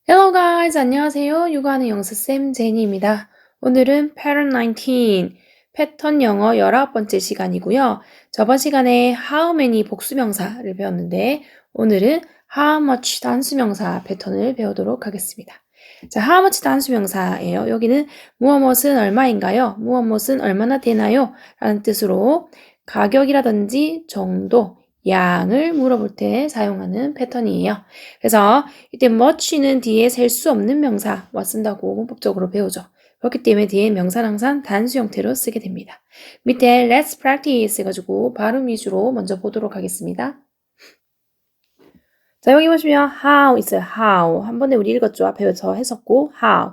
Hello guys, 안녕하세요. 육아하는 영수쌤 제니입니다. 오늘은 Pattern 19, 패턴 영어 19번째 시간이고요. 저번 시간에 how many 복수명사를 배웠는데 오늘은 how much 단수명사 패턴을 배우도록 하겠습니다. 자, how much 단수명사예요. 여기는 무엇은 얼마인가요? 무엇은 얼마나 되나요? 라는 뜻으로 가격이라든지 정도, 양을 물어볼 때 사용하는 패턴이에요. 그래서 이때 much는 뒤에 셀 수 없는 명사와 쓴다고 문법적으로 배우죠. 그렇기 때문에 뒤에 명사는 항상 단수 형태로 쓰게 됩니다. 밑에 let's practice 해가지고 발음 위주로 먼저 보도록 하겠습니다. 자, 여기 보시면 how 있어요. how. 한 번에 우리 읽었죠. 앞에서 했었고 how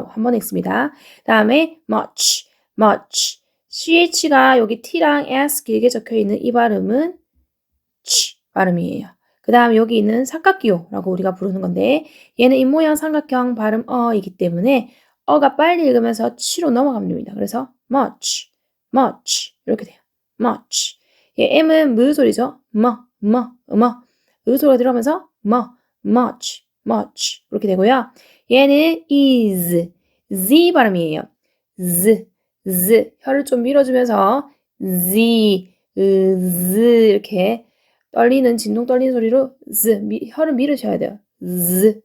한 번에 읽습니다. 다음에 much. ch가 여기 t랑 s 길게 적혀있는 이 발음은 치 발음이에요. 그 다음 여기 있는 삼각기호라고 우리가 부르는 건데 얘는 입모양 삼각형 발음 어이기 때문에 어가 빨리 읽으면서 치로 넘어갑니다. 그래서 much 이렇게 돼요. much. 얘 M은 무 소리죠. 으 소리가 들어가면서 much 이렇게 되고요. 얘는 is z 발음이에요. z 혀를 좀 밀어주면서 z 이렇게 떨리는 진동 떨리는 소리로 혀를 밀으셔야 돼요.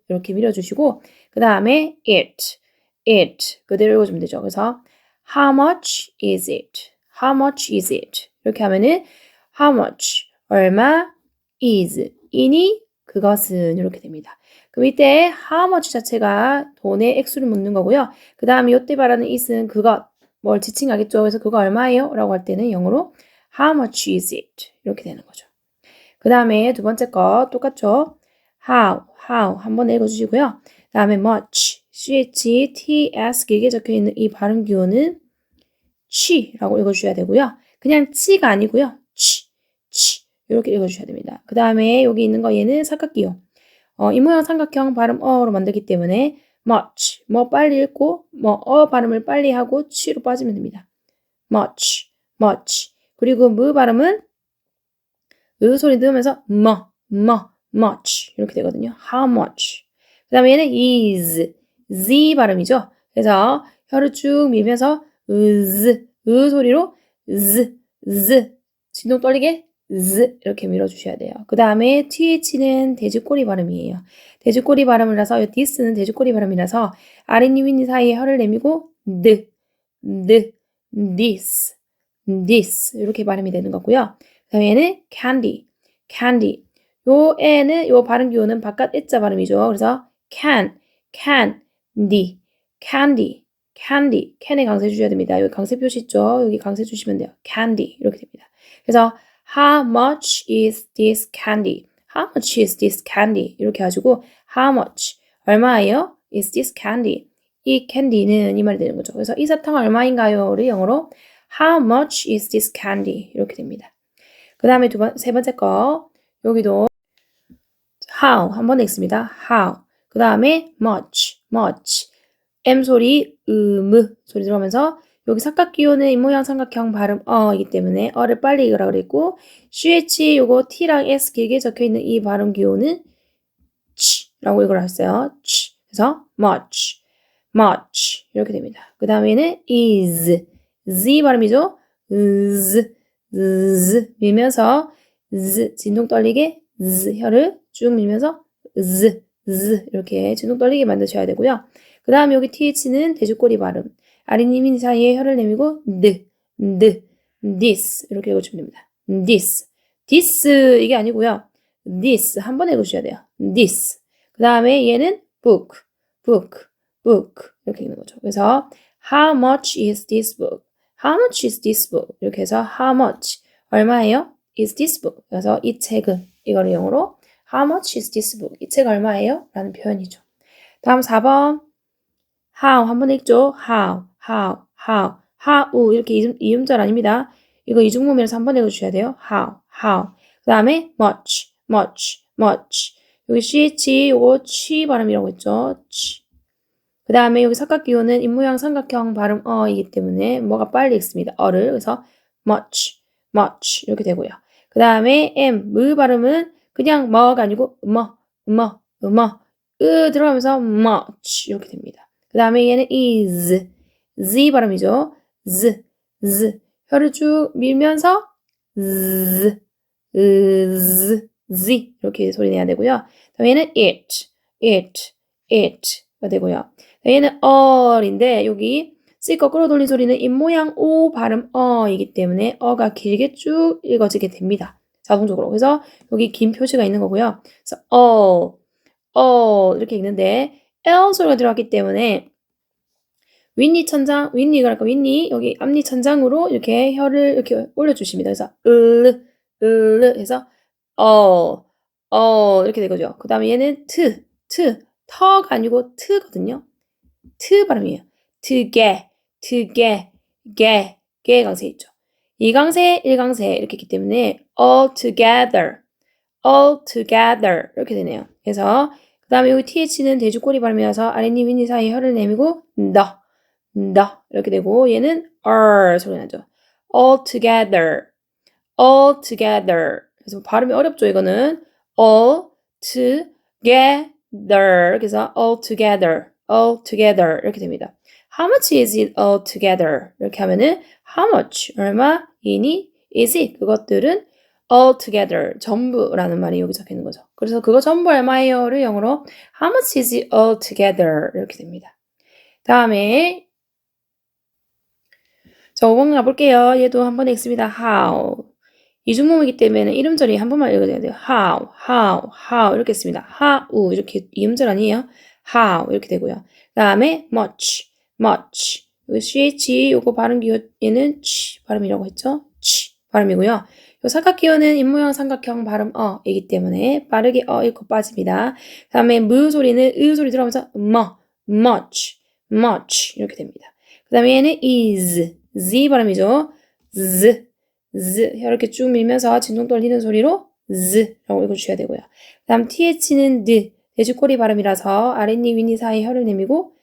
이렇게 밀어주시고 그 다음에 it 그대로 읽어주면 되죠. 그래서 how much is it? 이렇게 하면은 how much 얼마 is 이니 그것은 이렇게 됩니다. 그럼 이때 how much 자체가 돈의 액수를 묻는 거고요. 그 다음에 이때 말하는 is은 그것 뭘 지칭하겠죠. 그래서 그거 얼마예요? 라고 할 때는 영어로 how much is it? 이렇게 되는 거죠. 그 다음에 두 번째 거 똑같죠? how 한번 읽어주시고요. 그 다음에 much, ch-t-s 길게 적혀있는 이 발음 기호는 치라고 읽어주셔야 되고요. 그냥 치가 아니고요. 치 이렇게 읽어주셔야 됩니다. 그 다음에 여기 있는 거 얘는 삼각기호. 이 모양 삼각형 발음 어로 만들기 때문에 much, 빨리 읽고 발음을 빨리 하고 치로 빠지면 됩니다. much. 그리고 무 발음은 으 소리 넣으면서 much 이렇게 되거든요. how much. 그 다음에 얘는 is, z 발음이죠. 그래서 혀를 쭉 밀면서 으 소리로 z 진동 떨리게 이렇게 밀어주셔야 돼요. 그 다음에 th는 돼지꼬리 발음이에요. 돼지꼬리 발음이라서 this는 돼지꼬리 발음이라서 아랫니 윗니 사이에 혀를 내밀고 this 이렇게 발음이 되는 거고요. 그 다음에 얘는 candy. 요 에는 요 발음 기호는 바깥 애자 발음이죠. 그래서 candy. can에 강세 주셔야 됩니다. 여기 강세 표시 있죠. 여기 강세 주시면 돼요. candy 이렇게 됩니다. 그래서 how much is this candy? 이렇게 가지고 how much 얼마예요? is this candy? 이 캔디는 이 말이 되는 거죠. 그래서 이 사탕 얼마인가요?를 영어로 how much is this candy? 이렇게 됩니다. 그 다음에 세 번째 거 여기도 how 한 번 읽습니다. how 그 다음에 much M 소리 소리 들어가면서 여기 삼각기호는 입모양 삼각형 발음 어이기 때문에 어를 빨리 읽으라고 그랬고 ch 요거 t랑 s 길게 적혀있는 이 발음 기호는 치라고 읽으라 했어요. 그래서 much 이렇게 됩니다. 그 다음에는 is z 발음이죠. 밀면서 진동 떨리게 혀를 쭉 밀면서 이렇게 진동 떨리게 만드셔야 되고요. 그 다음에 여기 th는 돼지꼬리 발음. 아랫니 사이에 혀를 내밀고 this 이렇게 읽어주면 됩니다. this 이게 아니고요. this 한 번 읽어주셔야 돼요. this 그 다음에 얘는 book 이렇게 읽는 거죠. 그래서 how much is this book? 이렇게 해서 how much 얼마예요? is this book? 그래서 이 책은 이거를 영어로 how much is this book? 이 책 얼마예요? 라는 표현이죠. 다음 4번 how 한번 읽죠. how 이렇게 이음절 아닙니다. 이거 이중음이라서 한번 읽어주셔야 돼요. how 그 다음에 much 여기 ch 요거 치 발음이라고 했죠. 그 다음에 여기 삼각기호는 입모양 삼각형 발음 어이기 때문에 뭐가 빨리 읽습니다. 어를 그래서 much 이렇게 되고요. 그 다음에 무 발음은 그냥 뭐가 아니고 들어가면서 much 이렇게 됩니다. 그 다음에 얘는 is, z 발음이죠. z. 혀를 쭉 밀면서 z, z 이렇게 소리 내야 되고요. 다음에 얘는 it가 되고요. 얘는 어인데 여기 C 거꾸로 돌린 소리는 입모양 O 발음 어이기 때문에 어가 길게 쭉 읽어지게 됩니다. 자동적으로. 그래서 여기 긴 표시가 있는 거고요. 그래서 이렇게 읽는데 L 소리가 들어갔기 때문에 윗니 천장, 윗니 여기 앞니 천장으로 이렇게 혀를 이렇게 올려주십니다. 그래서 해서 이렇게 되거죠. 그 다음에 얘는 터가 아니고 트거든요. 트 발음이에요. 게 강세 있죠. 2강세, 1강세 이렇게 있기 때문에 all together 이렇게 되네요. 그래서 그 다음에 여기 th는 돼지꼬리 발음이라서 아랫니 윗니 사이 혀를 내밀고 the 이렇게 되고 얘는 r 소리 나죠. all together 그래서 발음이 어렵죠. 이거는 all together 그래서 all together 이렇게 됩니다. How much is it all together? 이렇게 하면은 how much 얼마이니 is it 그것들은 all together 전부라는 말이 여기 적혀 있는 거죠. 그래서 그거 전부 얼마예요를 영어로 how much is it all together 이렇게 됩니다. 다음에 자 5번 가볼게요. 얘도 한 번에 읽습니다. how 이중모음이기 때문에 이음절이 한 번만 읽어줘야 돼요. how 이렇게 씁니다. how 이렇게 이음절 아니에요. how 이렇게 되고요. 그 다음에 much 여기 ch 요거 발음 기호 얘는 치 발음이라고 했죠. 치 발음이고요. 요 삼각기호는 입모양 삼각형 발음 이기 때문에 빠르게 읽고 빠집니다. 그 다음에 무 소리는 으 소리 들어가면서 much 이렇게 됩니다. 그 다음에 얘는 is z 발음이죠. z 이렇게 쭉 밀면서 진동 떨리는 소리로 z라고 읽어주셔야 되고요. 그 다음 th는 돼지꼬리 발음이라서 아랫니 윗니 사이 혀를 내밀고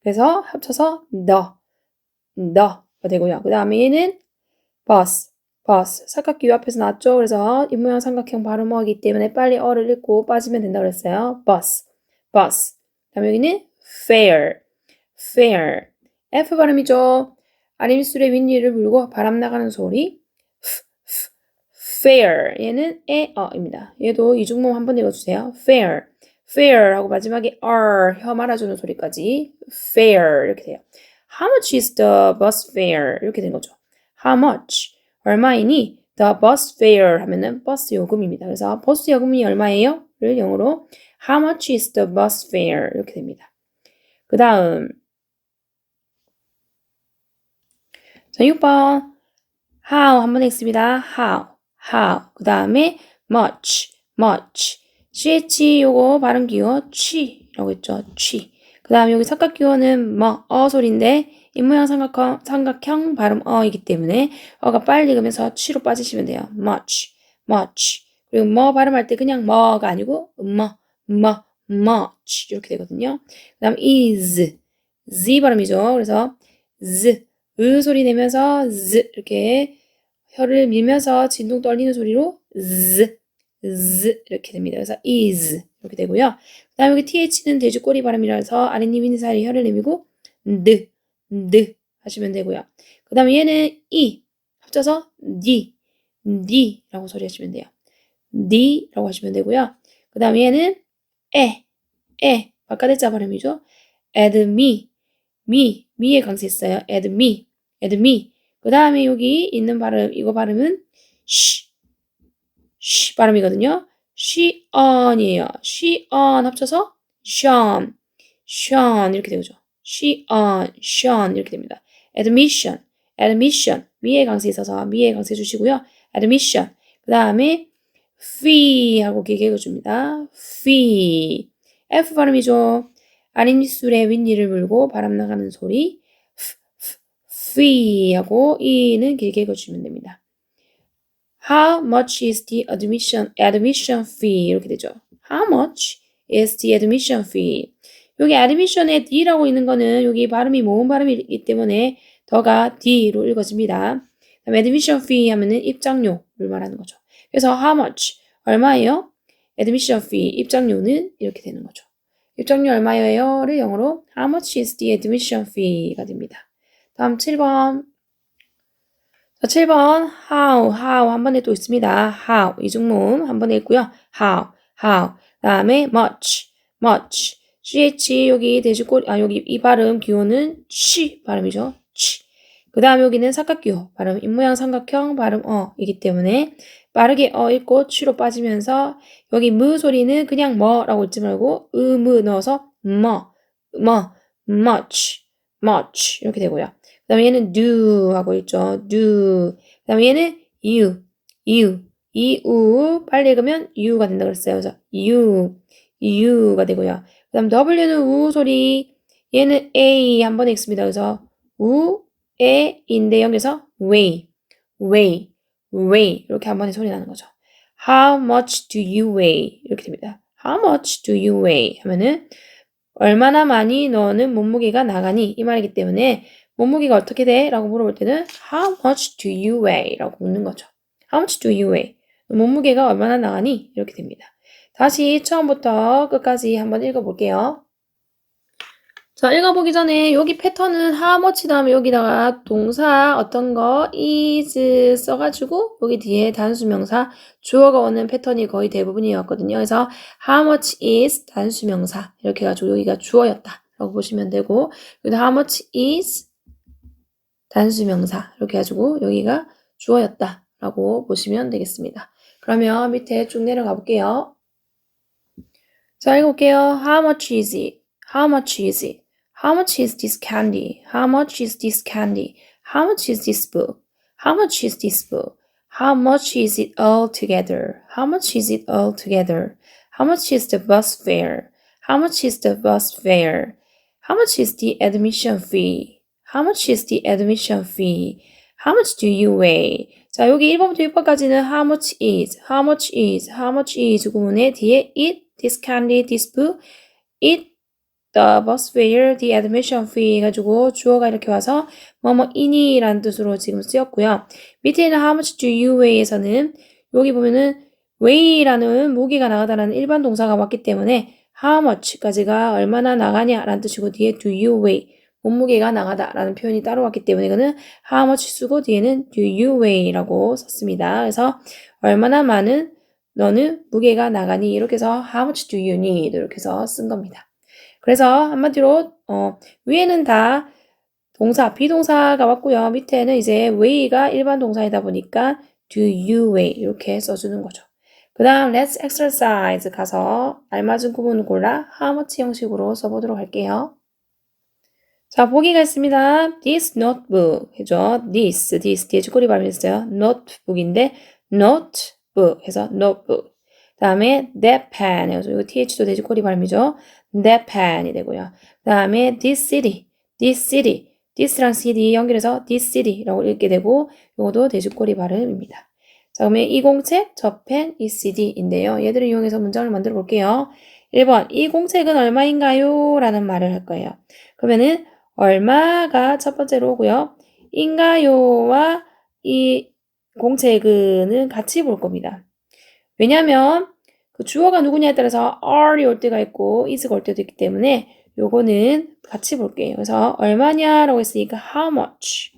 그래서 합쳐서 the가 되고요. 그 다음에 얘는 bus 삼각기 요 앞에서 나왔죠. 그래서 입모양 삼각형 발음어이기 때문에 빨리 어를 읽고 빠지면 된다고 그랬어요. bus 그 다음에 여기는 fair F 발음이죠. 아랫입술에 윗니를 물고 바람 나가는 소리 fair 얘는 입니다. 얘도 이중모음 한번 읽어주세요. fair 하고 마지막에 r 혀 말아주는 소리까지 fair 이렇게 돼요. How much is the bus fare? 이렇게 된 거죠. How much? 얼마이니? The bus fare 하면은 버스 요금입니다. 그래서 버스 요금이 얼마예요? 를 영어로 How much is the bus fare? 이렇게 됩니다. 그 다음 자 6번 how 한번 읽습니다. how 그 다음에 much ch 요거 발음 기호 취라고 했죠. 그 다음에 여기 삼각기호는 소리인데 입모양 삼각형 발음 이기 때문에 어가 빨리 읽으면서 취로 빠지시면 돼요. much 그리고 발음할 때 그냥 가 아니고 much 이렇게 되거든요. 그 다음 is z 발음이죠. 그래서 으 소리 내면서 이렇게 혀를 밀면서 진동 떨리는 소리로 이렇게 됩니다. 그래서 is 이렇게 되고요. 그 다음에 여기 th는 돼지꼬리 발음이라서 아랫니 윗니 사이 혀를 내밀고 하시면 되고요. 그 다음에 얘는 합쳐서 라고 소리하시면 돼요. 라고 하시면 되고요. 그 다음에 얘는 바깥의 발음이죠. 미에 강세 있어요. add me. 그 다음에 여기 있는 발음, 이거 발음은 쉬 발음이거든요. sheon이에요. sheon 합쳐서 sean 이렇게 되죠. sean 이렇게 됩니다. admission 미에 강세 있어서 미에 강세 주시고요. admission 그 다음에 fee 하고 길게 읽어줍니다. fee F 발음이죠. 아랫입술에 윗니를 물고 바람 나가는 소리 fee 하고 e는 길게 읽어주시면 됩니다. How much is the admission fee? 이렇게 되죠. How much is the admission fee? 여기 admission에 D라고 있는 거는 여기 발음이 모음 발음이기 때문에 더가 D로 읽어집니다. admission fee 하면은 입장료를 말하는 거죠. 그래서 how much 얼마예요? admission fee, 입장료는 이렇게 되는 거죠. 입장료 얼마예요?를 영어로 How much is the admission fee?가 됩니다. 다음 7번. 자, 7번 how 한 번에 또 있습니다. how 이중모음 한 번에 있고요. how 다음에 much ch 여기 돼지꼬리 여기 이 발음 기호는 취 발음이죠. 취. 그 다음 여기는 삼각기호 발음 입모양 삼각형 발음 이기 때문에 빠르게 읽고 취로 빠지면서 여기 무 소리는 그냥 뭐라고 읽지 말고 무 넣어서 much 이렇게 되고요. 그 다음에 얘는 do 하고 있죠. do. 그 다음에 얘는 you 빨리 읽으면 you가 된다고 그랬어요. 그래서 you가 되고요. 그 다음 W는 우 소리 얘는 A 한 번에 읽습니다. 그래서 우에인데 여기서 weigh 이렇게 한 번에 소리 나는 거죠. How much do you weigh? 이렇게 됩니다. How much do you weigh? 하면은 얼마나 많이 너는 몸무게가 나가니? 이 말이기 때문에 몸무게가 어떻게 돼? 라고 물어볼 때는 How much do you weigh? 라고 묻는 거죠. How much do you weigh? 몸무게가 얼마나 나가니? 이렇게 됩니다. 다시 처음부터 끝까지 한번 읽어볼게요. 자, 읽어보기 전에 여기 패턴은 how much 다음에 여기다가 동사 어떤 거 is 써가지고 여기 뒤에 단수명사 주어가 오는 패턴이 거의 대부분이었거든요. 그래서 how much is 단수명사 이렇게 해가지고 여기가 주어였다 라고 보시면 되고 여기다 how much is 단수명사 이렇게 해가지고 여기가 주어였다 라고 보시면 되겠습니다. 그러면 밑에 쭉 내려가 볼게요. 자, 읽어볼게요. How much is it? How much is it? How much is this candy? How much is this candy? How much is this book? How much is this book? How much is it all together? How much is it all together? How much is the bus fare? How much is the bus fare? How much is the admission fee? How much is the admission fee? How much do you weigh? 자, 여기 1번부터 6번까지는 how much is 구문에 뒤에 it, this candy, this book, it, the bus fare, the admission fee 해가지고 주어가 이렇게 와서 뭐뭐이니 라는 뜻으로 지금 쓰였고요. 밑에 있는 how much do you weigh에서는 여기 보면은 weigh라는 무게가 나가다라는 일반 동사가 왔기 때문에 how much까지가 얼마나 나가냐 라는 뜻이고 뒤에 do you weigh 몸무게가 나가다 라는 표현이 따로 왔기 때문에 이거는 how much 쓰고 뒤에는 do you weigh 라고 썼습니다. 그래서 얼마나 많은 너는 무게가 나가니 이렇게 해서 how much do you need 이렇게 해서 쓴 겁니다. 그래서 한마디로 위에는 다 동사, 비동사가 왔고요. 밑에는 이제 weigh가 일반 동사이다 보니까 do you weigh 이렇게 써주는 거죠. 그 다음 let's exercise 가서 알맞은 구문을 골라 how much 형식으로 써보도록 할게요. 자, 보기가 있습니다. This notebook 해죠. This 돼지꼬리 발음했어요. notebook인데 notebook 해서 notebook. 다음에 that pen 해서 이거 th도 돼지꼬리 발음이죠. that pen이 되고요. 다음에 this city. this랑 city 연결해서 this city라고 읽게 되고 이것도 돼지꼬리 발음입니다. 자, 그러면 이 공책, 저 펜, 이 CD인데요. 얘들을 이용해서 문장을 만들어 볼게요. 1번, 이 공책은 얼마인가요? 라는 말을 할 거예요. 그러면은 얼마가 첫 번째로 오고요. 인가요와 이 공책은 같이 볼 겁니다. 왜냐하면 그 주어가 누구냐에 따라서 are이 올 때가 있고 is가 올 때도 있기 때문에 요거는 같이 볼게요. 그래서 얼마냐라고 했으니까 how much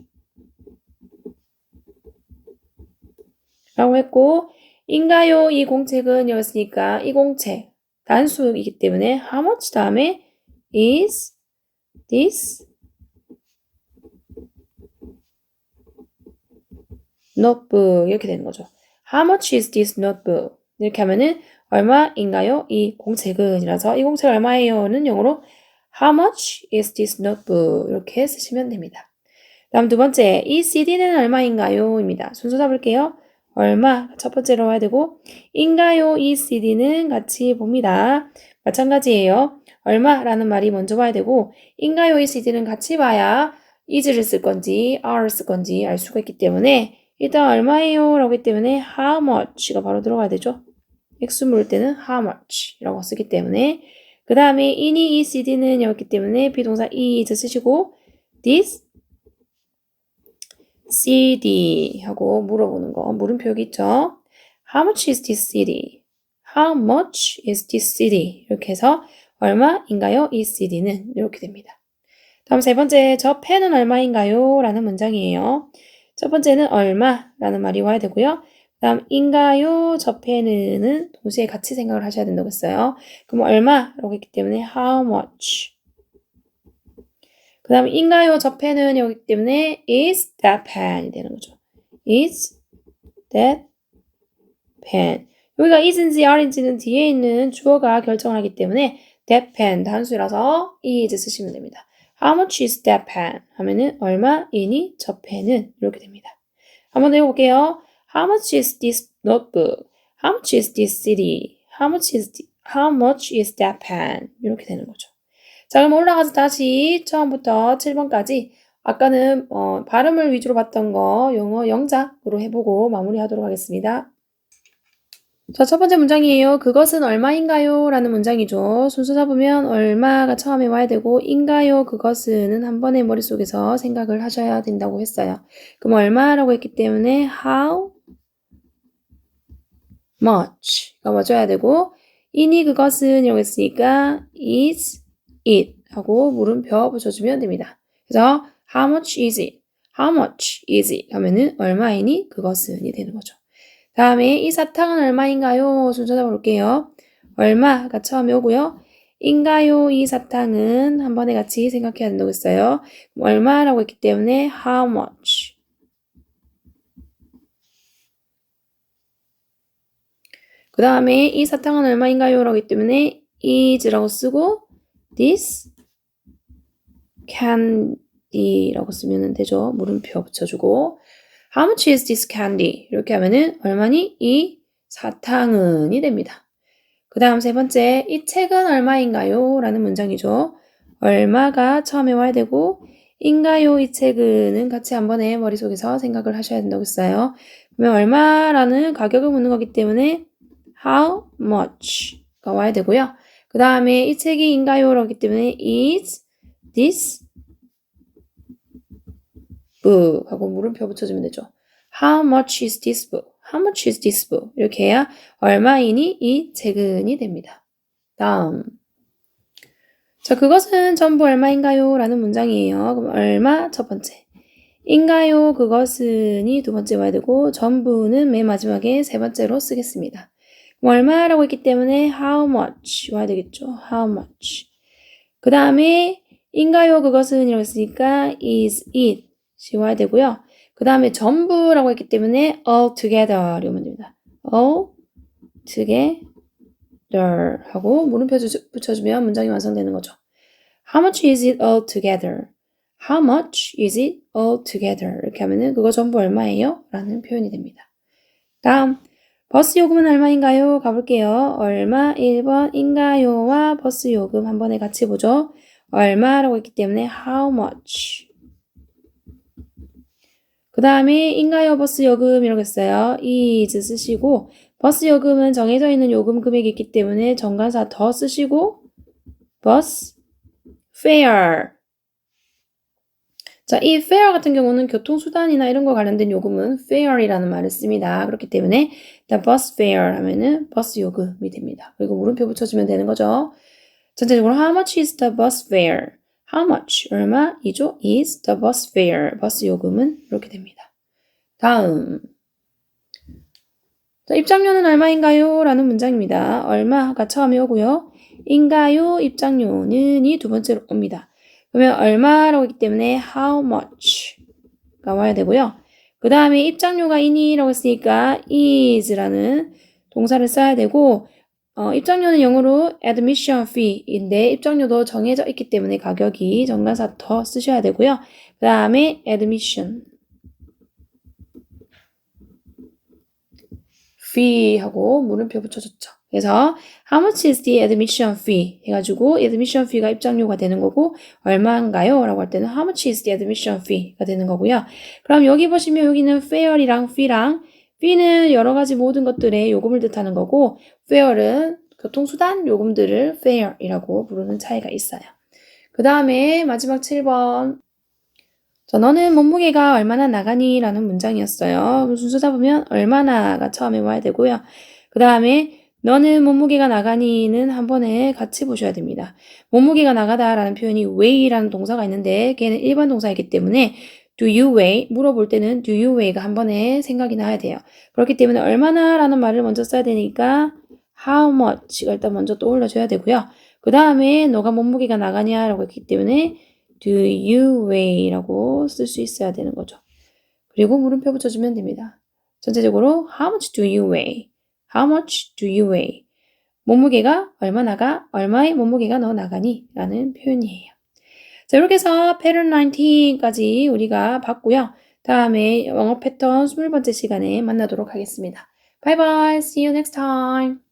라고 했고 인가요 이 공책은 여기있으니까 이 공책 단수이기 때문에 how much 다음에 is this notebook 이렇게 되는 거죠. How much is this notebook? 이렇게 하면은 얼마인가요? 이 공책은 이라서 이 공책 얼마예요는 영어로 How much is this notebook? 이렇게 쓰시면 됩니다. 다음 두 번째, 이 CD는 얼마인가요? 입니다. 순서 잡을게요. 얼마 첫 번째로 와야 되고 인가요? 이 CD는 같이 봅니다. 마찬가지예요. 얼마라는 말이 먼저 와야 되고 인가요? 이 CD는 같이 봐야 is를 쓸 건지 are를 쓸 건지 알 수가 있기 때문에 일단 얼마예요? 라고 했기 때문에 how much가 바로 들어가야 되죠. 액수 물을 때는 how much 라고 쓰기 때문에 그 다음에 이니 이 CD는 여기 때문에 비동사 is 쓰시고 this CD 하고 물어보는 거 물음표 여기 있죠. How much is this CD? How much is this CD? 이렇게 해서 얼마인가요? 이 CD는 이렇게 됩니다. 다음 세 번째, 저 펜은 얼마인가요? 라는 문장이에요. 첫 번째는 얼마라는 말이 와야 되고요. 다음 인가요? 저 펜은 동시에 같이 생각을 하셔야 된다고 했어요. 그럼 얼마라고 했기 때문에 how much. 그 다음 인가요? 저 펜은 여기 때문에 is that pen이 되는 거죠. is that pen. 여기가 is인지 aren지는 뒤에 있는 주어가 결정을 하기 때문에 that pen 단수라서 is 쓰시면 됩니다. How much is that pen? 하면은 얼마이니 저 펜은 이렇게 됩니다. 한번 더 해볼게요. How much is this notebook? How much is this CD? How much is that pen? 이렇게 되는 거죠. 자, 그럼 올라가서 다시 처음부터 7번까지 아까는 발음을 위주로 봤던 거 영어 영작으로 해보고 마무리하도록 하겠습니다. 자, 첫 번째 문장이에요. 그것은 얼마인가요? 라는 문장이죠. 순서 잡으면 얼마가 처음에 와야 되고 인가요? 그것은 한 번에 머릿속에서 생각을 하셔야 된다고 했어요. 그럼 얼마라고 했기 때문에 how much가 와줘야 되고 이니 그것은 이라고 했으니까 is it 하고 물음표 붙여주면 됩니다. 그래서 how much is it? How much is it? 하면은 얼마이니 그것은이 되는 거죠. 다음에 이 사탕은 얼마인가요? 순서 잡아볼게요. 얼마가 처음에 오고요. 인가요? 이 사탕은 한 번에 같이 생각해야 된다고 했어요. 얼마라고 했기 때문에 how much. 그 다음에 이 사탕은 얼마인가요? 라고 했기 때문에 is라고 쓰고 this candy라고 쓰면 되죠. 물음표 붙여주고 How much is this candy? 이렇게 하면은 얼마니? 이 사탕은이 됩니다. 그 다음 세 번째, 이 책은 얼마인가요? 라는 문장이죠. 얼마가 처음에 와야 되고 인가요? 이 책은 같이 한 번에 머릿속에서 생각을 하셔야 된다고 했어요. 그러면 얼마라는 가격을 묻는 거기 때문에 how much가 와야 되고요. 그 다음에 이 책이 인가요? 라기 때문에 is this book 하고 물음표 붙여주면 되죠. How much is this book? How much is this book? 이렇게 해야 얼마이니 이 책은이 됩니다. 다음. 자, 그것은 전부 얼마인가요? 라는 문장이에요. 그럼 얼마 첫 번째. 인가요? 그것은이 두 번째 와야 되고 전부는 맨 마지막에 세 번째로 쓰겠습니다. 그럼 얼마라고 했기 때문에 how much 와야 되겠죠. How much. 그 다음에 인가요? 그것은 이라고 했으니까 is it 와야 되고요. 그 다음에 전부라고 했기 때문에 all together 이러면 됩니다. all together 하고 물음표 붙여주면 문장이 완성되는 거죠. How much is it all together? How much is it all together? 이렇게 하면은 그거 전부 얼마예요? 라는 표현이 됩니다. 다음 버스 요금은 얼마인가요? 가볼게요. 얼마 1번인가요와 버스 요금 한 번에 같이 보죠. 얼마라고 했기 때문에 how much. 그 다음에 인가요 버스 요금이라고 했어요. is 쓰시고 버스 요금은 정해져 있는 요금 금액이 있기 때문에 정관사 더 쓰시고 bus fare. 자, 이 fare 같은 경우는 교통수단이나 이런 거 관련된 요금은 fare이라는 말을 씁니다. 그렇기 때문에 the bus fare 하면은 버스 요금이 됩니다. 그리고 물음표 붙여주면 되는 거죠. 전체적으로 how much is the bus fare? How much? 얼마이죠? is the bus fare. 버스 요금은 이렇게 됩니다. 다음. 자, 입장료는 얼마인가요? 라는 문장입니다. 얼마가 처음에 오고요. 인가요? 입장료는 이 두 번째로 옵니다. 그러면 얼마라고 했기 때문에 how much가 와야 되고요. 그 다음에 입장료가 이니라고 했으니까 is라는 동사를 써야 되고 입장료는 영어로 admission fee인데 입장료도 정해져 있기 때문에 가격이 정관사 더 쓰셔야 되고요. 그 다음에 admission fee 하고 물음표 붙여줬죠. 그래서 how much is the admission fee 해가지고 admission fee가 입장료가 되는 거고 얼마인가요? 라고 할 때는 how much is the admission fee가 되는 거고요. 그럼 여기 보시면 여기는 fare이랑 fee는 여러 가지 모든 것들의 요금을 뜻하는 거고 fare은 교통수단 요금들을 fare이라고 부르는 차이가 있어요. 그 다음에 마지막 7번. 자, 너는 몸무게가 얼마나 나가니? 라는 문장이었어요. 순서 잡으면 얼마나가 처음에 와야 되고요. 그 다음에 너는 몸무게가 나가니는 한 번에 같이 보셔야 됩니다. 몸무게가 나가다라는 표현이 weigh라는 동사가 있는데 걔는 일반 동사이기 때문에 do you weigh? 물어볼 때는 do you weigh가 한 번에 생각이 나야 돼요. 그렇기 때문에 얼마나 라는 말을 먼저 써야 되니까 how much가 일단 먼저 떠올려줘야 되고요. 그 다음에 너가 몸무게가 나가냐라고 했기 때문에 do you weigh라고 쓸 수 있어야 되는 거죠. 그리고 물음표 붙여주면 됩니다. 전체적으로 how much do you weigh? How much do you weigh? 몸무게가 얼마 나가? 얼마의 몸무게가 너 나가니? 라는 표현이에요. 자, 이렇게 해서 pattern 19까지 우리가 봤고요. 다음에 영어 패턴 20번째 시간에 만나도록 하겠습니다. Bye bye. See you next time.